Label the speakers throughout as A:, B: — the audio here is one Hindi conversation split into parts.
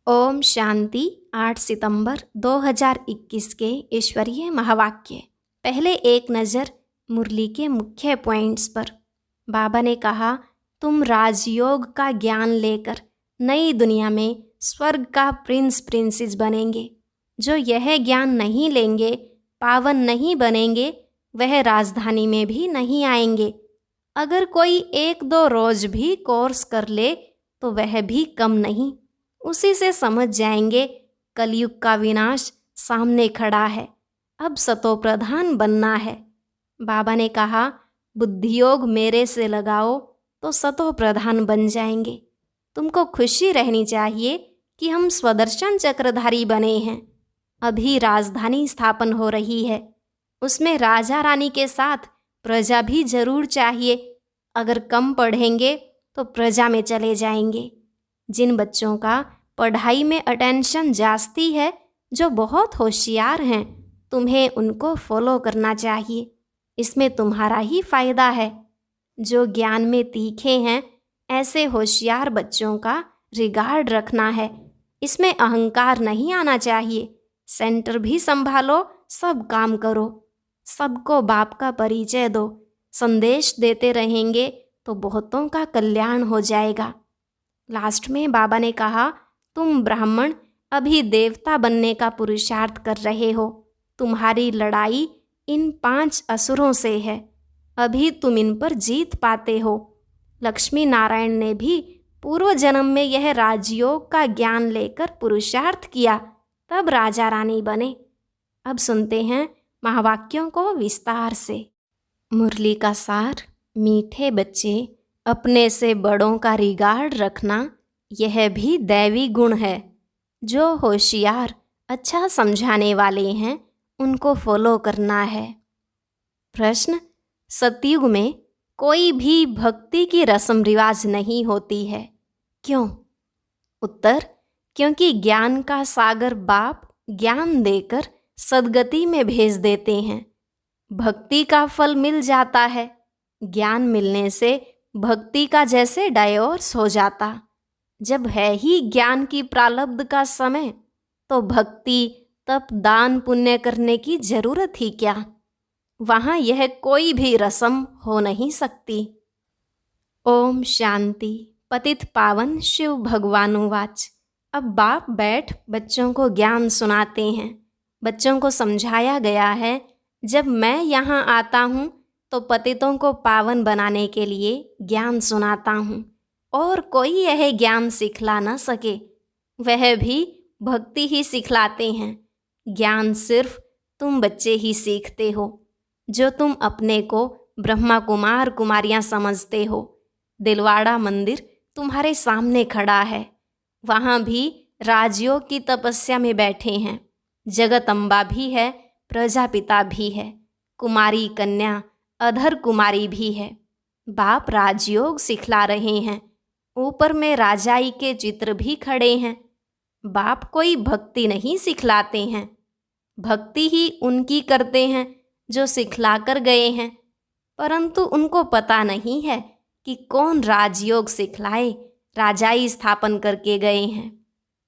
A: ओम शांति। 8 सितंबर 2021 के ईश्वरीय महावाक्य। पहले एक नज़र मुरली के मुख्य पॉइंट्स पर। बाबा ने कहा, तुम राजयोग का ज्ञान लेकर नई दुनिया में स्वर्ग का प्रिंसेस बनेंगे। जो यह ज्ञान नहीं लेंगे, पावन नहीं बनेंगे, वह राजधानी में भी नहीं आएंगे। अगर कोई 1-2 रोज भी कोर्स कर ले तो वह भी कम नहीं। उसी से समझ जाएंगे कलयुग का विनाश सामने खड़ा है, अब सतो प्रधान बनना है। बाबा ने कहा, बुद्धियोग मेरे से लगाओ तो सतो प्रधान बन जाएंगे। तुमको खुशी रहनी चाहिए कि हम स्वदर्शन चक्रधारी बने हैं। अभी राजधानी स्थापन हो रही है, उसमें राजा रानी के साथ प्रजा भी जरूर चाहिए। अगर कम पढ़ेंगे तो प्रजा में चले जाएंगे। जिन बच्चों का पढ़ाई में अटेंशन जास्ती है, जो बहुत होशियार हैं, तुम्हें उनको फॉलो करना चाहिए। इसमें तुम्हारा ही फायदा है। जो ज्ञान में तीखे हैं, ऐसे होशियार बच्चों का रिगार्ड रखना है। इसमें अहंकार नहीं आना चाहिए। सेंटर भी संभालो, सब काम करो, सबको बाप का परिचय दो। संदेश देते रहेंगे तो बहुतों का कल्याण हो जाएगा। लास्ट में बाबा ने कहा, तुम ब्राह्मण अभी देवता बनने का पुरुषार्थ कर रहे हो। तुम्हारी लड़ाई इन 5 असुरों से है। अभी तुम इन पर जीत पाते हो। लक्ष्मी नारायण ने भी पूर्व जन्म में यह राजयोग का ज्ञान लेकर पुरुषार्थ किया, तब राजा रानी बने। अब सुनते हैं महावाक्यों को विस्तार से। मुरली का सार। मीठे बच्चे, अपने से बड़ों का रिगार्ड रखना यह भी दैवी गुण है। जो होशियार, अच्छा समझाने वाले हैं, उनको फॉलो करना है। प्रश्न, सतयुग में कोई भी भक्ति की रस्म रिवाज नहीं होती है, क्यों? उत्तर, क्योंकि ज्ञान का सागर बाप ज्ञान देकर सदगति में भेज देते हैं। भक्ति का फल मिल जाता है। ज्ञान मिलने से भक्ति का जैसे डायोर्स हो जाता। जब है ही ज्ञान की प्रारब्ध का समय, तो भक्ति तप दान पुण्य करने की जरूरत ही क्या? वहाँ यह कोई भी रस्म हो नहीं सकती। ओम शांति। पतित पावन शिव भगवानुवाच। अब बाप बैठ बच्चों को ज्ञान सुनाते हैं। बच्चों को समझाया गया है, जब मैं यहाँ आता हूँ तो पतितों को पावन बनाने के लिए ज्ञान सुनाता हूँ, और कोई यह ज्ञान सिखला न सके। वह भी भक्ति ही सिखलाते हैं। ज्ञान सिर्फ तुम बच्चे ही सीखते हो, जो तुम अपने को ब्रह्मा कुमार कुमारियाँ समझते हो। दिलवाड़ा मंदिर तुम्हारे सामने खड़ा है। वहाँ भी राजयोग की तपस्या में बैठे हैं। जगत अम्बा भी है, प्रजापिता भी है, कुमारी कन्या अधर कुमारी भी है। बाप राजयोग सिखला रहे हैं। ऊपर में राजाई के चित्र भी खड़े हैं। बाप कोई भक्ति नहीं सिखलाते हैं। भक्ति ही उनकी करते हैं जो सिखला कर गए हैं, परंतु उनको पता नहीं है कि कौन राजयोग सिखलाए, राजाई स्थापन करके गए हैं।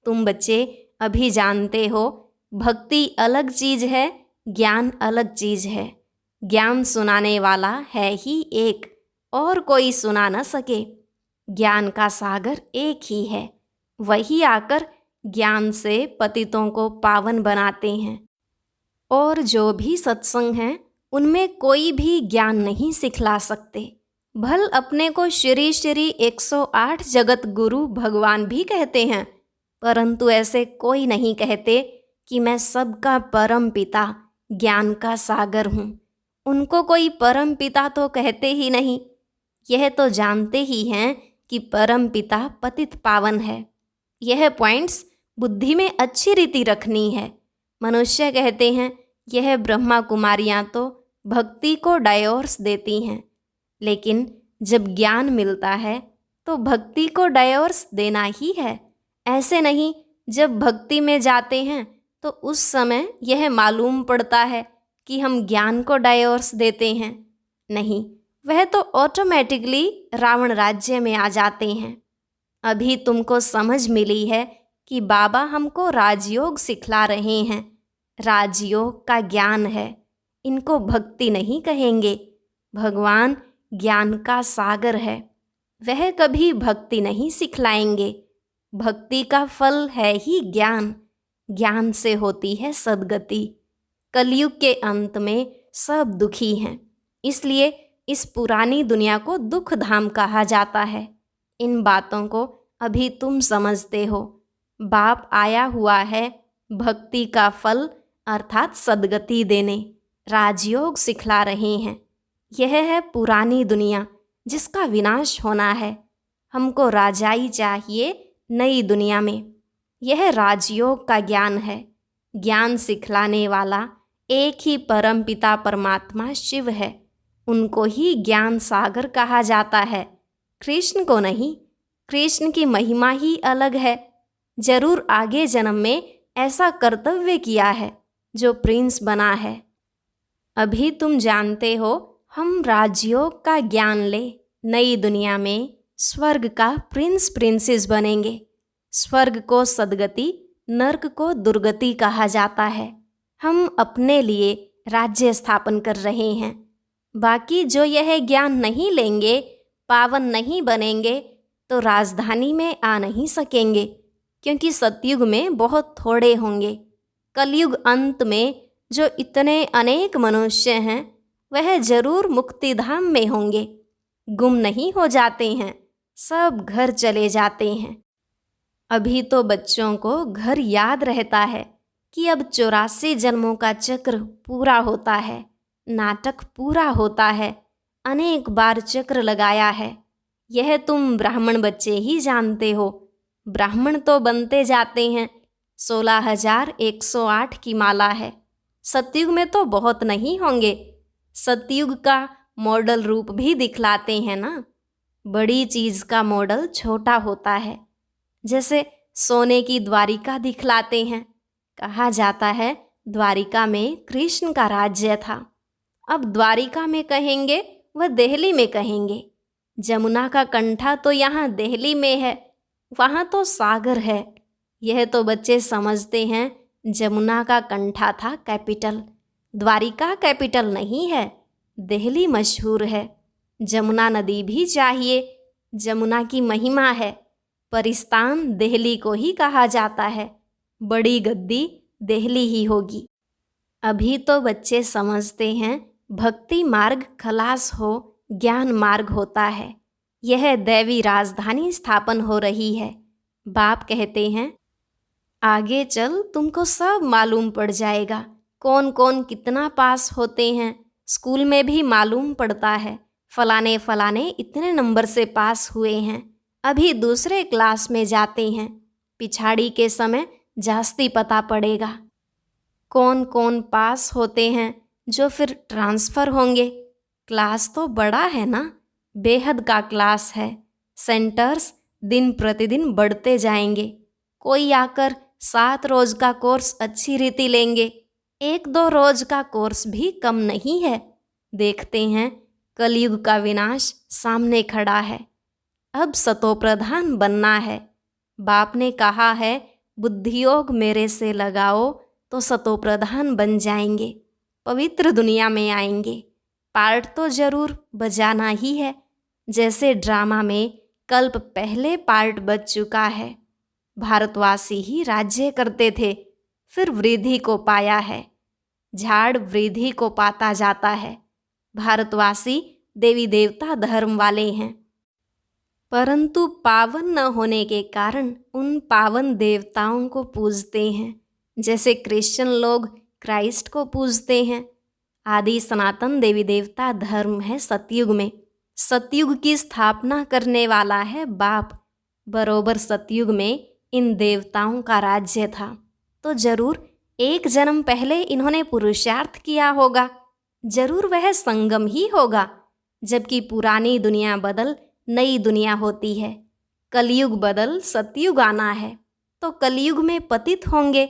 A: तुम बच्चे अभी जानते हो, भक्ति अलग चीज है, ज्ञान अलग चीज है। ज्ञान सुनाने वाला है ही एक, और कोई सुना न सके। ज्ञान का सागर एक ही है, वही आकर ज्ञान से पतितों को पावन बनाते हैं। और जो भी सत्संग हैं, उनमें कोई भी ज्ञान नहीं सिखला सकते। भल अपने को श्री श्री 108 जगत गुरु भगवान भी कहते हैं, परंतु ऐसे कोई नहीं कहते कि मैं सबका परम पिता ज्ञान का सागर हूँ। उनको कोई परम पिता तो कहते ही नहीं। यह तो जानते ही हैं कि परम पिता पतित पावन है। यह पॉइंट्स बुद्धि में अच्छी रीति रखनी है। मनुष्य कहते हैं यह ब्रह्मा कुमारियाँ तो भक्ति को डायोर्स देती हैं, लेकिन जब ज्ञान मिलता है तो भक्ति को डायोर्स देना ही है। ऐसे नहीं, जब भक्ति में जाते हैं तो उस समय यह मालूम पड़ता है कि हम ज्ञान को डायोर्स देते हैं। नहीं, वह तो ऑटोमेटिकली रावण राज्य में आ जाते हैं। अभी तुमको समझ मिली है कि बाबा हमको राजयोग सिखला रहे हैं। राजयोग का ज्ञान है, इनको भक्ति नहीं कहेंगे। भगवान ज्ञान का सागर है, वह कभी भक्ति नहीं सिखलाएंगे। भक्ति का फल है ही ज्ञान, ज्ञान से होती है सद्गति। कलयुग के अंत में सब दुखी हैं, इसलिए इस पुरानी दुनिया को दुख धाम कहा जाता है। इन बातों को अभी तुम समझते हो। बाप आया हुआ है भक्ति का फल अर्थात सद्गति देने, राजयोग सिखला रहे हैं। यह है पुरानी दुनिया जिसका विनाश होना है। हमको राजाई चाहिए नई दुनिया में। यह राजयोग का ज्ञान है। ज्ञान सिखलाने वाला एक ही परम पिता परमात्मा शिव है। उनको ही ज्ञान सागर कहा जाता है, कृष्ण को नहीं। कृष्ण की महिमा ही अलग है। जरूर आगे जन्म में ऐसा कर्तव्य किया है जो प्रिंस बना है। अभी तुम जानते हो हम राजयोग का ज्ञान ले नई दुनिया में स्वर्ग का प्रिंस प्रिंसेस बनेंगे। स्वर्ग को सद्गति, नर्क को दुर्गति कहा जाता है। हम अपने लिए राज्य स्थापन कर रहे हैं। बाकी जो यह ज्ञान नहीं लेंगे, पावन नहीं बनेंगे, तो राजधानी में आ नहीं सकेंगे, क्योंकि सतयुग में बहुत थोड़े होंगे। कलयुग अंत में जो इतने अनेक मनुष्य हैं, वह जरूर मुक्तिधाम में होंगे। गुम नहीं हो जाते हैं, सब घर चले जाते हैं। अभी तो बच्चों को घर याद रहता है कि अब 84 जन्मों का चक्र पूरा होता है, नाटक पूरा होता है, अनेक बार चक्र लगाया है। यह तुम ब्राह्मण बच्चे ही जानते हो। ब्राह्मण तो बनते जाते हैं। 16,108 की माला है। सतयुग में तो बहुत नहीं होंगे। सतयुग का मॉडल रूप भी दिखलाते हैं ना। बड़ी चीज़ का मॉडल छोटा होता है। जैसे सोने की द्वारिका दिखलाते हैं। कहा जाता है द्वारिका में कृष्ण का राज्य था। अब द्वारिका में कहेंगे व दिल्ली में कहेंगे। जमुना का कंठा तो यहाँ दिल्ली में है, वहाँ तो सागर है। यह तो बच्चे समझते हैं जमुना का कंठा था कैपिटल, द्वारिका कैपिटल नहीं है। दिल्ली मशहूर है। जमुना नदी भी चाहिए, जमुना की महिमा है। परिस्तान दिल्ली को ही कहा जाता है। बड़ी गद्दी दिल्ली ही होगी। अभी तो बच्चे समझते हैं भक्ति मार्ग खलास हो, ज्ञान मार्ग होता है। यह दैवी राजधानी स्थापन हो रही है। बाप कहते हैं आगे चल तुमको सब मालूम पड़ जाएगा, कौन कौन कितना पास होते हैं। स्कूल में भी मालूम पड़ता है, फलाने फलाने इतने नंबर से पास हुए हैं। अभी दूसरे क्लास में जाते हैं, पिछाड़ी के समय जास्ती पता पड़ेगा कौन कौन पास होते हैं, जो फिर ट्रांसफ़र होंगे। क्लास तो बड़ा है ना, बेहद का क्लास है। सेंटर्स दिन प्रतिदिन बढ़ते जाएंगे। कोई आकर 7 रोज का कोर्स अच्छी रीति लेंगे, 1-2 रोज का कोर्स भी कम नहीं है। देखते हैं कलयुग का विनाश सामने खड़ा है। अब सतोप्रधान बनना है। बाप ने कहा है बुद्धियोग मेरे से लगाओ तो सतोप्रधान बन जाएंगे, पवित्र दुनिया में आएंगे। पार्ट तो जरूर बजाना ही है। जैसे ड्रामा में कल्प पहले पार्ट बज चुका है। भारतवासी ही राज्य करते थे, फिर वृद्धि को पाया है। झाड़ वृद्धि को पाता जाता है। भारतवासी देवी देवता धर्म वाले हैं, परंतु पावन न होने के कारण उन पावन देवताओं को पूजते हैं। जैसे क्रिश्चियन लोग क्राइस्ट को पूजते हैं। आदि सनातन देवी देवता धर्म है सतयुग में। सतयुग की स्थापना करने वाला है बाप। बरोबर सतयुग में इन देवताओं का राज्य था, तो जरूर एक जन्म पहले इन्होंने पुरुषार्थ किया होगा। जरूर वह संगम ही होगा, जबकि पुरानी दुनिया बदल नई दुनिया होती है। कलयुग बदल सतयुग आना है, तो कलयुग में पतित होंगे।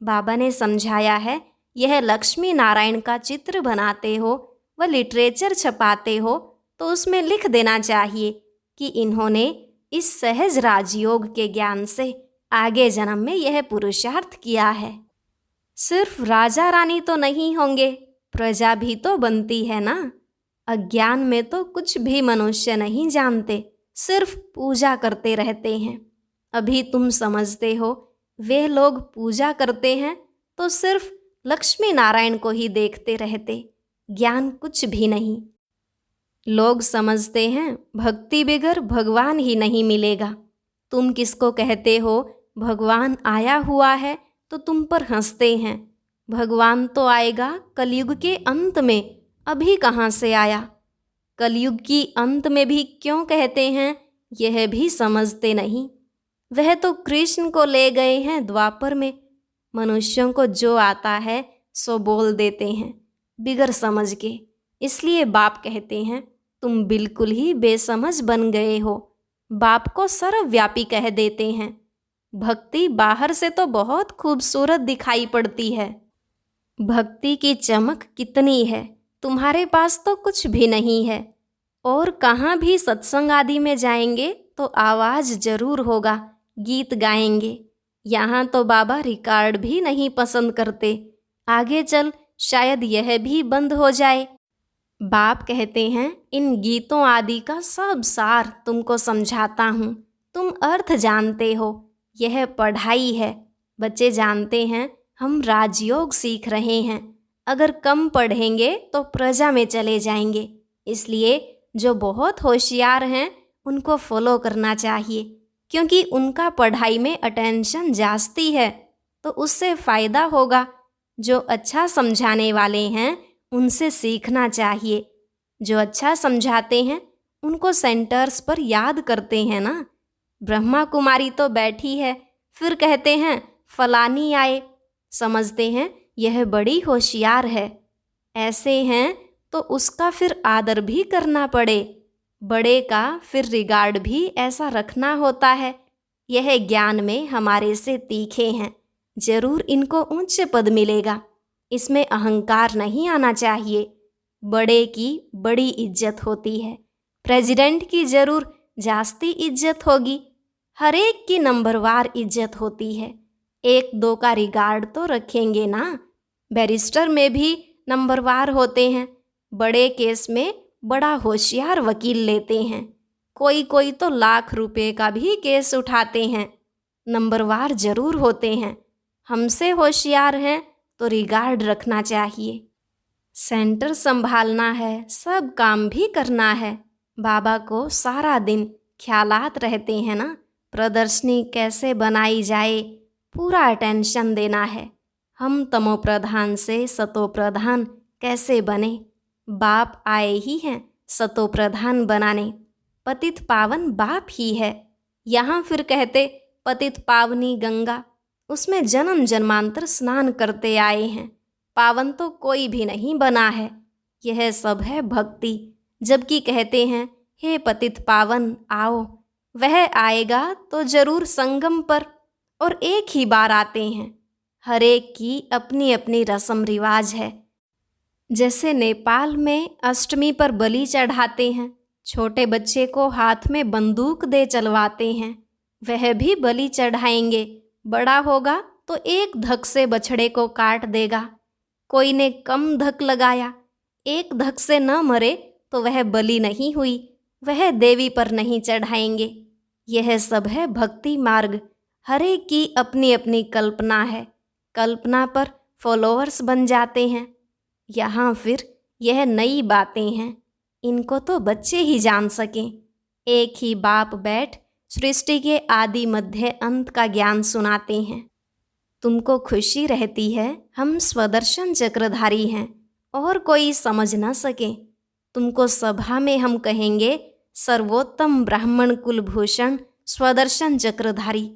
A: बाबा ने समझाया है यह लक्ष्मी नारायण का चित्र बनाते हो व लिटरेचर छपाते हो तो उसमें लिख देना चाहिए कि इन्होंने इस सहज राजयोग के ज्ञान से आगे जन्म में यह पुरुषार्थ किया है। सिर्फ राजा रानी तो नहीं होंगे, प्रजा भी तो बनती है ना। अज्ञान में तो कुछ भी मनुष्य नहीं जानते, सिर्फ पूजा करते रहते हैं। अभी तुम समझते हो, वे लोग पूजा करते हैं तो सिर्फ लक्ष्मी नारायण को ही देखते रहते, ज्ञान कुछ भी नहीं। लोग समझते हैं भक्ति बगैर भगवान ही नहीं मिलेगा। तुम किसको कहते हो भगवान आया हुआ है तो तुम पर हंसते हैं। भगवान तो आएगा कलयुग के अंत में, अभी कहाँ से आया। कलयुग की अंत में भी क्यों कहते हैं, यह भी समझते नहीं। वह तो कृष्ण को ले गए हैं द्वापर में। मनुष्यों को जो आता है सो बोल देते हैं बिगर समझ के। इसलिए बाप कहते हैं तुम बिल्कुल ही बेसमझ बन गए हो। बाप को सर्वव्यापी कह देते हैं। भक्ति बाहर से तो बहुत खूबसूरत दिखाई पड़ती है। भक्ति की चमक कितनी है, तुम्हारे पास तो कुछ भी नहीं है। और कहाँ भी सत्संग आदि में जाएंगे तो आवाज़ जरूर होगा, गीत गाएंगे। यहाँ तो बाबा रिकॉर्ड भी नहीं पसंद करते। आगे चल शायद यह भी बंद हो जाए। बाप कहते हैं इन गीतों आदि का सब सार तुमको समझाता हूँ, तुम अर्थ जानते हो। यह पढ़ाई है। बच्चे जानते हैं हम राजयोग सीख रहे हैं। अगर कम पढ़ेंगे तो प्रजा में चले जाएंगे। इसलिए जो बहुत होशियार हैं उनको फॉलो करना चाहिए, क्योंकि उनका पढ़ाई में अटेंशन जास्ती है तो उससे फ़ायदा होगा। जो अच्छा समझाने वाले हैं उनसे सीखना चाहिए। जो अच्छा समझाते हैं उनको सेंटर्स पर याद करते हैं ना। ब्रह्मा कुमारी तो बैठी है, फिर कहते हैं फलानी आए। समझते हैं यह बड़ी होशियार है। ऐसे हैं तो उसका फिर आदर भी करना पड़े। बड़े का फिर रिगार्ड भी ऐसा रखना होता है। यह ज्ञान में हमारे से तीखे हैं, जरूर इनको उच्च पद मिलेगा। इसमें अहंकार नहीं आना चाहिए। बड़े की बड़ी इज्जत होती है। प्रेसिडेंट की जरूर जास्ती इज्जत होगी। हर एक की नंबरवार इज्जत होती है। एक दो का रिगार्ड तो रखेंगे ना। बैरिस्टर में भी नंबरवार होते हैं। बड़े केस में बड़ा होशियार वकील लेते हैं। कोई कोई तो लाख रुपए का भी केस उठाते हैं। नंबरवार जरूर होते हैं। हमसे होशियार हैं तो रिगार्ड रखना चाहिए। सेंटर संभालना है, सब काम भी करना है। बाबा को सारा दिन ख्यालात रहते हैं ना। प्रदर्शनी कैसे बनाई जाए, पूरा अटेंशन देना है। हम तमो प्रधान से सतो प्रधान कैसे बने। बाप आए ही हैं सतो प्रधान बनाने। पतित पावन बाप ही है। यहाँ फिर कहते पतित पावनी गंगा, उसमें जन्म जन्मांतर स्नान करते आए हैं। पावन तो कोई भी नहीं बना है। यह सब है भक्ति। जबकि कहते हैं हे पतित पावन आओ, वह आएगा तो जरूर संगम पर, और एक ही बार आते हैं। हर एक की अपनी अपनी रस्म रिवाज है। जैसे नेपाल में अष्टमी पर बलि चढ़ाते हैं, छोटे बच्चे को हाथ में बंदूक दे चलवाते हैं, वह भी बलि चढ़ाएंगे। बड़ा होगा तो एक धक से बछड़े को काट देगा। कोई ने कम धक लगाया, एक धक से न मरे तो वह बलि नहीं हुई, वह देवी पर नहीं चढ़ाएंगे। यह सब है भक्ति मार्ग। हर एक की अपनी अपनी कल्पना है। कल्पना पर फॉलोअर्स बन जाते हैं। यहाँ फिर यह नई बातें हैं, इनको तो बच्चे ही जान सकें। एक ही बाप बैठ सृष्टि के आदि मध्य अंत का ज्ञान सुनाते हैं। तुमको खुशी रहती है हम स्वदर्शन चक्रधारी हैं और कोई समझ न सके। तुमको सभा में हम कहेंगे सर्वोत्तम ब्राह्मण कुलभूषण स्वदर्शन चक्रधारी,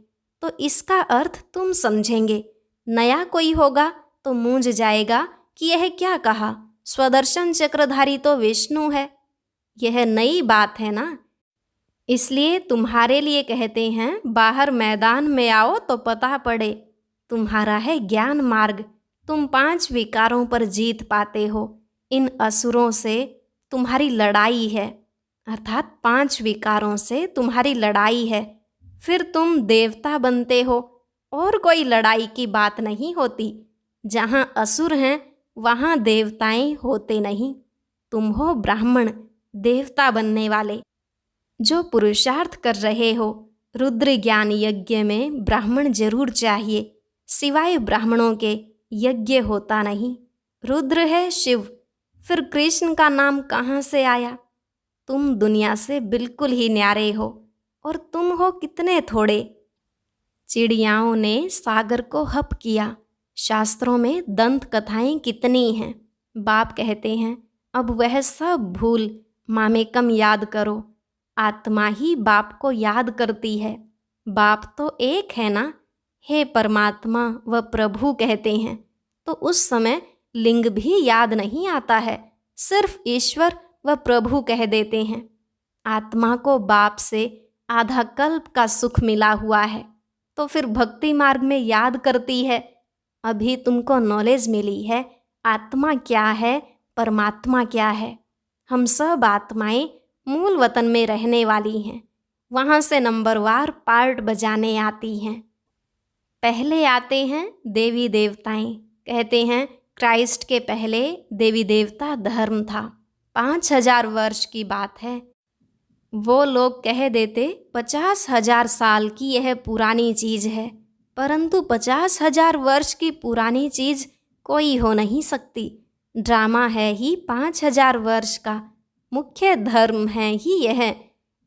A: तो इसका अर्थ तुम समझेंगे। नया कोई होगा तो मूंझ जाएगा कि यह क्या कहा, स्वदर्शन चक्रधारी तो विष्णु है। यह नई बात है ना। इसलिए तुम्हारे लिए कहते हैं बाहर मैदान में आओ तो पता पड़े। तुम्हारा है ज्ञान मार्ग। तुम 5 विकारों पर जीत पाते हो। इन असुरों से तुम्हारी लड़ाई है, अर्थात 5 विकारों से तुम्हारी लड़ाई है। फिर तुम देवता बनते हो और कोई लड़ाई की बात नहीं होती। जहाँ असुर हैं वहाँ देवताएं होते नहीं। तुम हो ब्राह्मण, देवता बनने वाले। जो पुरुषार्थ कर रहे हो, रुद्र ज्ञान यज्ञ में ब्राह्मण जरूर चाहिए, सिवाय ब्राह्मणों के यज्ञ होता नहीं। रुद्र है शिव, फिर कृष्ण का नाम कहाँ से आया? तुम दुनिया से बिल्कुल ही न्यारे हो, और तुम हो कितने थोड़े। चिड़ियाओं ने सागर को हप किया। शास्त्रों में दंत कथाएं कितनी हैं। बाप कहते हैं अब वह सब भूल मामेकम याद करो। आत्मा ही बाप को याद करती है। बाप तो एक है ना, हे परमात्मा व प्रभु कहते हैं, तो उस समय लिंग भी याद नहीं आता है, सिर्फ ईश्वर व प्रभु कह देते हैं। आत्मा को बाप से आधा कल्प का सुख मिला हुआ है, तो फिर भक्ति मार्ग में याद करती है। अभी तुमको नॉलेज मिली है आत्मा क्या है, परमात्मा क्या है। हम सब आत्माएं मूल वतन में रहने वाली हैं, वहाँ से नंबरवार पार्ट बजाने आती हैं। पहले आते हैं देवी देवताएं। कहते हैं क्राइस्ट के पहले देवी देवता धर्म था। 5000 वर्ष की बात है। वो लोग कह देते 50,000 साल की यह पुरानी चीज़ है, परंतु 50,000 वर्ष की पुरानी चीज़ कोई हो नहीं सकती। ड्रामा है ही 5,000 वर्ष का। मुख्य धर्म है ही यह।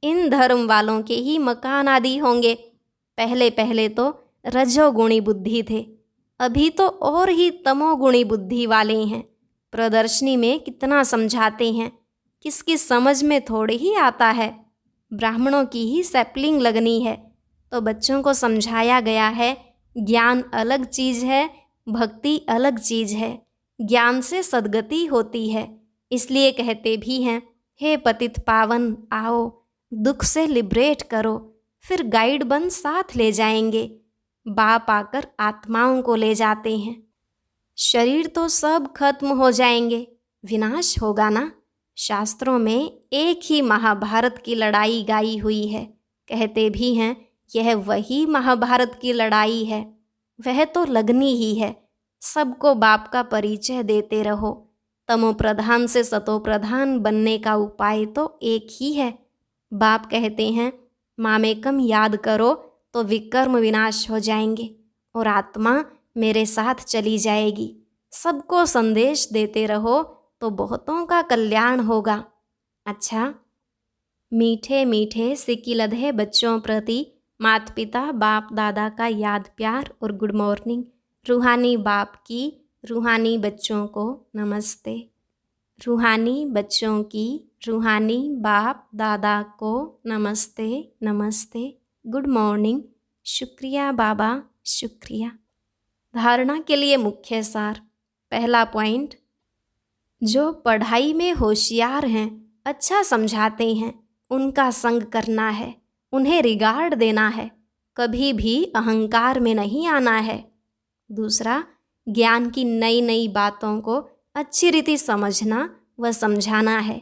A: इन धर्म वालों के ही मकान आदि होंगे। पहले पहले तो रजोगुणी बुद्धि थे, अभी तो और ही तमोगुणी बुद्धि वाले हैं। प्रदर्शनी में कितना समझाते हैं, किसकी समझ में थोड़ी ही आता है। ब्राह्मणों की ही सैपलिंग लगनी है, तो बच्चों को समझाया गया है ज्ञान अलग चीज़ है, भक्ति अलग चीज़ है। ज्ञान से सद्गति होती है, इसलिए कहते भी हैं हे पतित पावन आओ, दुख से लिबरेट करो। फिर गाइड बन साथ ले जाएंगे। बाप आकर आत्माओं को ले जाते हैं। शरीर तो सब खत्म हो जाएंगे, विनाश होगा ना। शास्त्रों में एक ही महाभारत की लड़ाई गाई हुई है। कहते भी हैं यह वही महाभारत की लड़ाई है। वह तो लगनी ही है। सबको बाप का परिचय देते रहो। तमो प्रधान से सतो प्रधान बनने का उपाय तो एक ही है। बाप कहते हैं मामेकम याद करो तो विकर्म विनाश हो जाएंगे और आत्मा मेरे साथ चली जाएगी। सबको संदेश देते रहो तो बहुतों का कल्याण होगा। अच्छा, मीठे मीठे सिकिलधे बच्चों प्रति माता पिता बाप दादा का याद प्यार और गुड मॉर्निंग। रूहानी बाप की रूहानी बच्चों को नमस्ते। रूहानी बच्चों की रूहानी बाप दादा को नमस्ते नमस्ते, गुड मॉर्निंग। शुक्रिया बाबा, शुक्रिया। धारणा के लिए मुख्य सार। पहला पॉइंट, जो पढ़ाई में होशियार हैं, अच्छा समझाते हैं, उनका संग करना है, उन्हें रिगार्ड देना है, कभी भी अहंकार में नहीं आना है। दूसरा, ज्ञान की नई नई बातों को अच्छी रीति समझना व समझाना है।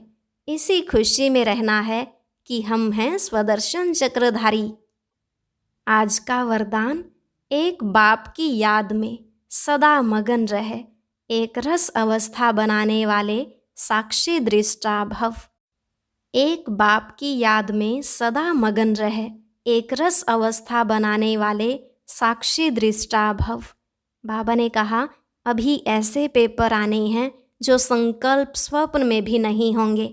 A: इसी खुशी में रहना है कि हम हैं स्वदर्शन चक्रधारी। आज का वरदान, एक बाप की याद में सदा मगन रहे, एक रस अवस्था बनाने वाले साक्षी दृष्टा भव। एक बाप की याद में सदा मगन रहे, एक रस अवस्था बनाने वाले साक्षी दृष्टा भव। बाबा ने कहा अभी ऐसे पेपर आने हैं जो संकल्प स्वप्न में भी नहीं होंगे,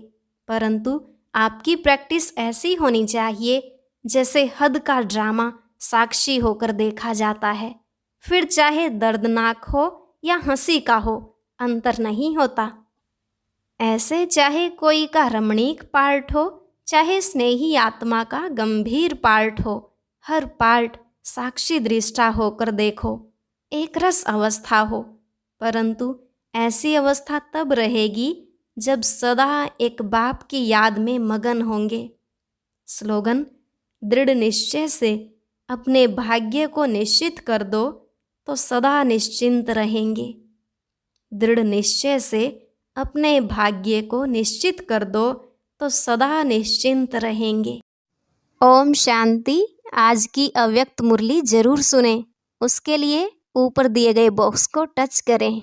A: परंतु आपकी प्रैक्टिस ऐसी होनी चाहिए जैसे हद का ड्रामा साक्षी होकर देखा जाता है। फिर चाहे दर्दनाक हो या हंसी का हो, अंतर नहीं होता। ऐसे चाहे कोई का रमणीक पार्ट हो, चाहे स्नेही आत्मा का गंभीर पार्ट हो, हर पार्ट साक्षी दृष्टा होकर देखो, एक रस अवस्था हो। परंतु ऐसी अवस्था तब रहेगी जब सदा एक बाप की याद में मगन होंगे। स्लोगन, दृढ़ निश्चय से अपने भाग्य को निश्चित कर दो तो सदा निश्चिंत रहेंगे। दृढ़ निश्चय से अपने भाग्य को निश्चित कर दो तो सदा निश्चिंत रहेंगे। ओम शांति। आज की अव्यक्त मुरली जरूर सुने। उसके लिए ऊपर दिए गए बॉक्स को टच करें।